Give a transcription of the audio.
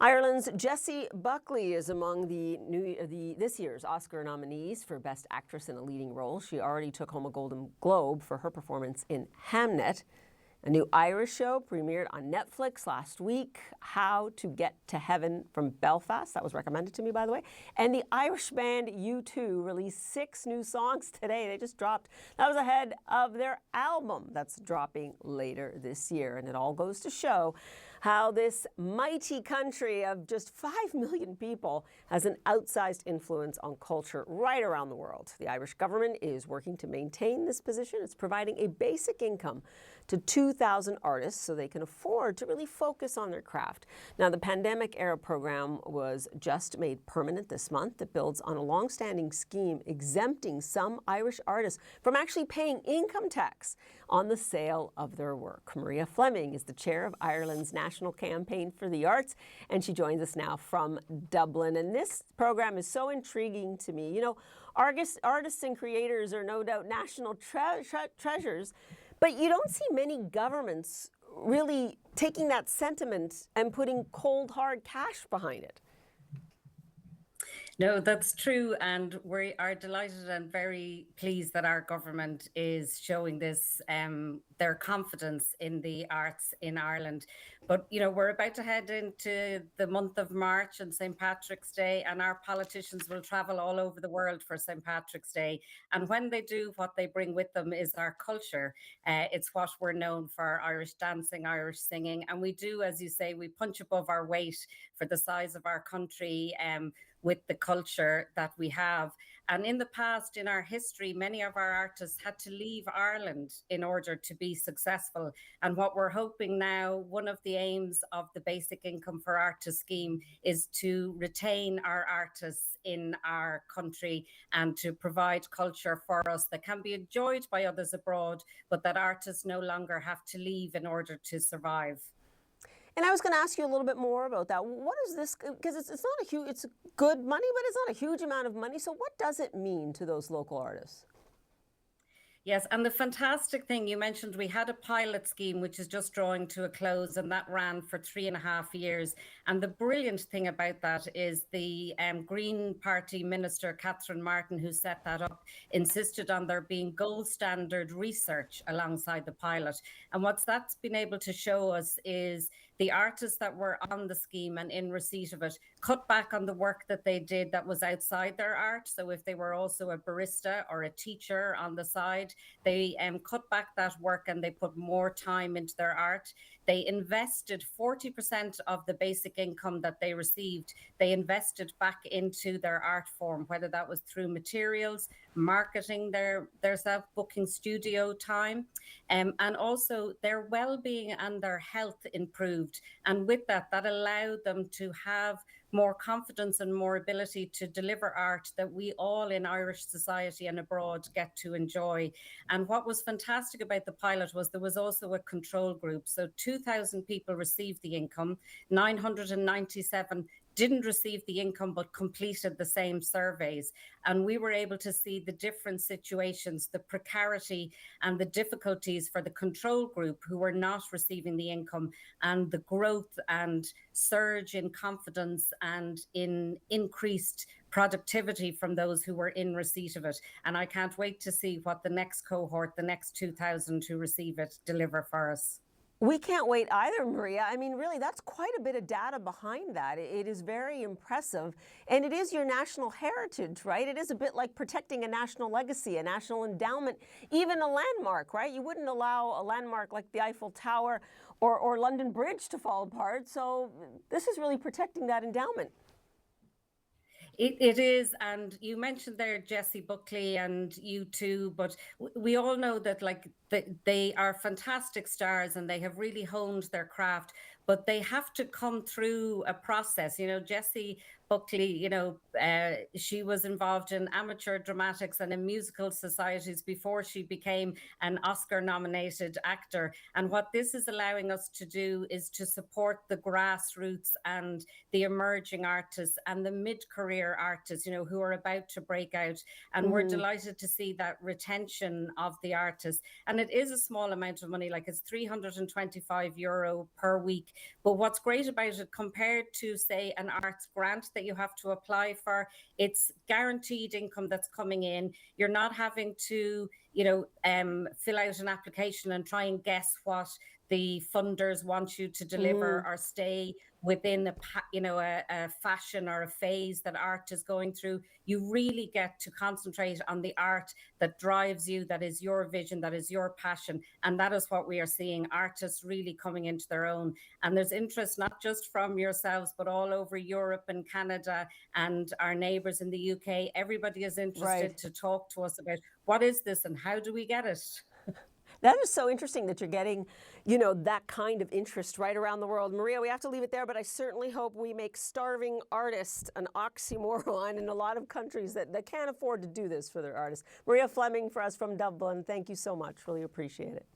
Ireland's Jessie Buckley is among this year's Oscar nominees for Best Actress in a Leading Role. She already took home a Golden Globe for her performance in Hamnet. A new Irish show premiered on Netflix last week, How to Get to Heaven from Belfast. That was recommended to me, by the way. And the Irish band U2 released 6 new songs today. They just dropped. That was ahead of their album that's dropping later this year. And it all goes to show how this mighty country of just 5 million people has an outsized influence on culture right around the world. The Irish government is working to maintain this position. It's providing a basic income to 2,000 artists so they can afford to really focus on their craft. Now, the pandemic-era program was just made permanent this month. It builds on a long-standing scheme exempting some Irish artists from actually paying income tax on the sale of their work. Maria Fleming is the chair of Ireland's National Campaign for the Arts, and she joins us now from Dublin. And this program is so intriguing to me. You know, artists and creators are no doubt national treasures, but you don't see many governments really taking that sentiment and putting cold, hard cash behind it. No, that's true. And we are delighted and very pleased that our government is showing this, their confidence in the arts in Ireland. But, you know, we're about to head into the month of March and St. Patrick's Day, and our politicians will travel all over the world for St. Patrick's Day. And when they do, what they bring with them is our culture. It's what we're known for: Irish dancing, Irish singing. And we do, as you say, we punch above our weight for the size of our country, with the culture that we have. And in the past, in our history, many of our artists had to leave Ireland in order to be successful. And what we're hoping now, one of the aims of the Basic Income for Artists scheme is to retain our artists in our country and to provide culture for us that can be enjoyed by others abroad, but that artists no longer have to leave in order to survive. And I was going to ask you a little bit more about that. What is this? Because it's not a huge, it's good money, but it's not a huge amount of money. So what does it mean to those local artists? Yes, and the fantastic thing you mentioned, we had a pilot scheme which is just drawing to a close, and that ran for 3.5 years. And the brilliant thing about that is the Green Party Minister, Catherine Martin, who set that up, insisted on there being gold standard research alongside the pilot. And what that's been able to show us is the artists that were on the scheme and in receipt of it cut back on the work that they did that was outside their art. So if they were also a barista or a teacher on the side, they cut back that work and they put more time into their art. They invested 40% of the basic income that they received. They invested back into their art form, whether that was through materials, marketing their self-booking studio time, and also their well-being and their health improved. And with that allowed them to have more confidence and more ability to deliver art that we all in Irish society and abroad get to enjoy. And what was fantastic about the pilot was there was also a control group. So 2,000 people received the income, 997 didn't receive the income but completed the same surveys. And we were able to see the different situations, the precarity and the difficulties for the control group who were not receiving the income, and the growth and surge in confidence and in increased productivity from those who were in receipt of it. And I can't wait to see what the next cohort, the next 2,000 who receive it, deliver for us. We can't wait either, Maria. I mean, really, that's quite a bit of data behind that. It is very impressive. And it is your national heritage, right? It is a bit like protecting a national legacy, a national endowment, even a landmark, right? You wouldn't allow a landmark like the Eiffel Tower or London Bridge to fall apart. So this is really protecting that endowment. It is, and you mentioned there Jessie Buckley and U2, but we all know that they are fantastic stars and they have really honed their craft, but they have to come through a process. You know, Jessie Buckley, she was involved in amateur dramatics and in musical societies before she became an Oscar-nominated actor. And what this is allowing us to do is to support the grassroots and the emerging artists and the mid-career artists, who are about to break out. And we're delighted to see that retention of the artists. And it is a small amount of money, like it's €325 per week. But what's great about it compared to, say, an arts grant that you have to apply for, it's guaranteed income that's coming in. You're not having to, fill out an application and try and guess what the funders want you to deliver or stay within a fashion or a phase that art is going through. You really get to concentrate on the art that drives you, that is your vision, that is your passion. And that is what we are seeing, artists really coming into their own. And there's interest not just from yourselves, but all over Europe and Canada and our neighbours in the UK. Everybody is interested to talk to us about what is this and how do we get it? That is so interesting that you're getting, that kind of interest right around the world. Maria, we have to leave it there, but I certainly hope we make starving artists an oxymoron in a lot of countries that can't afford to do this for their artists. Maria Fleming for us from Dublin. Thank you so much. Really appreciate it.